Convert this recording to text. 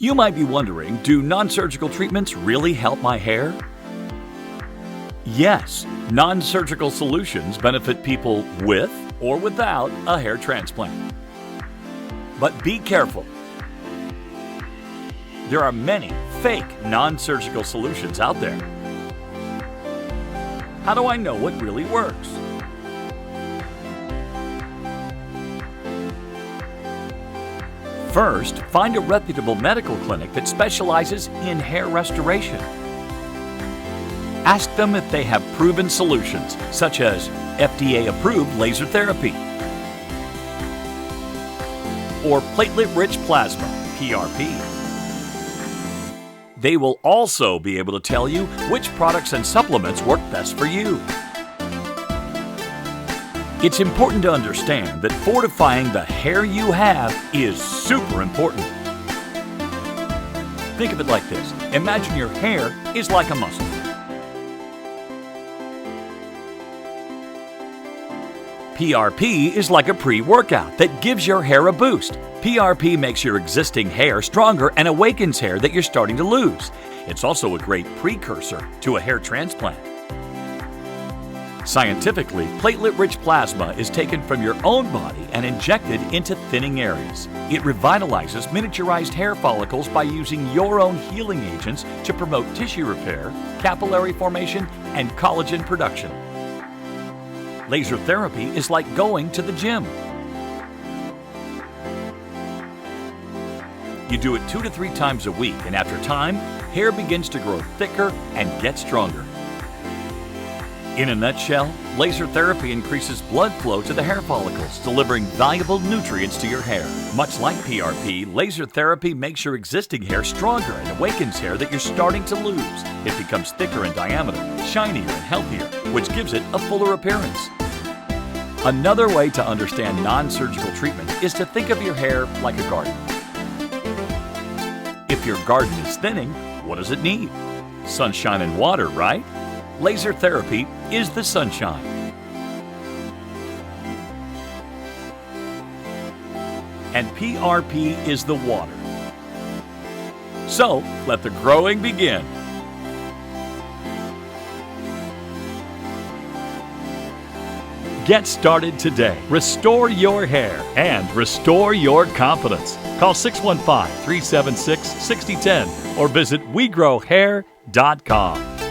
You might be wondering, do non-surgical treatments really help my hair? Yes, non-surgical solutions benefit people with or without a hair transplant. But be careful. There are many fake non-surgical solutions out there. How do I know what really works? First, find a reputable medical clinic that specializes in hair restoration. Ask them if they have proven solutions, such as FDA-approved laser therapy or platelet-rich plasma, PRP. They will also be able to tell you which products and supplements work best for you. It's important to understand that fortifying the hair you have is super important. Think of it like this. Imagine your hair is like a muscle. PRP is like a pre-workout that gives your hair a boost. PRP makes your existing hair stronger and awakens hair that you're starting to lose. It's also a great precursor to a hair transplant. Scientifically, platelet-rich plasma is taken from your own body and injected into thinning areas. It revitalizes miniaturized hair follicles by using your own healing agents to promote tissue repair, capillary formation, and collagen production. Laser therapy is like going to the gym. You do it 2 to 3 times a week, and after time, hair begins to grow thicker and get stronger. In a nutshell, laser therapy increases blood flow to the hair follicles, delivering valuable nutrients to your hair. Much like PRP, laser therapy makes your existing hair stronger and awakens hair that you're starting to lose. It becomes thicker in diameter, shinier and healthier, which gives it a fuller appearance. Another way to understand non-surgical treatment is to think of your hair like a garden. If your garden is thinning, what does it need? Sunshine and water, right? Laser therapy is the sunshine. And PRP is the water. So, let the growing begin. Get started today. Restore your hair and restore your confidence. Call 615-376-6010 or visit WeGrowHair.com.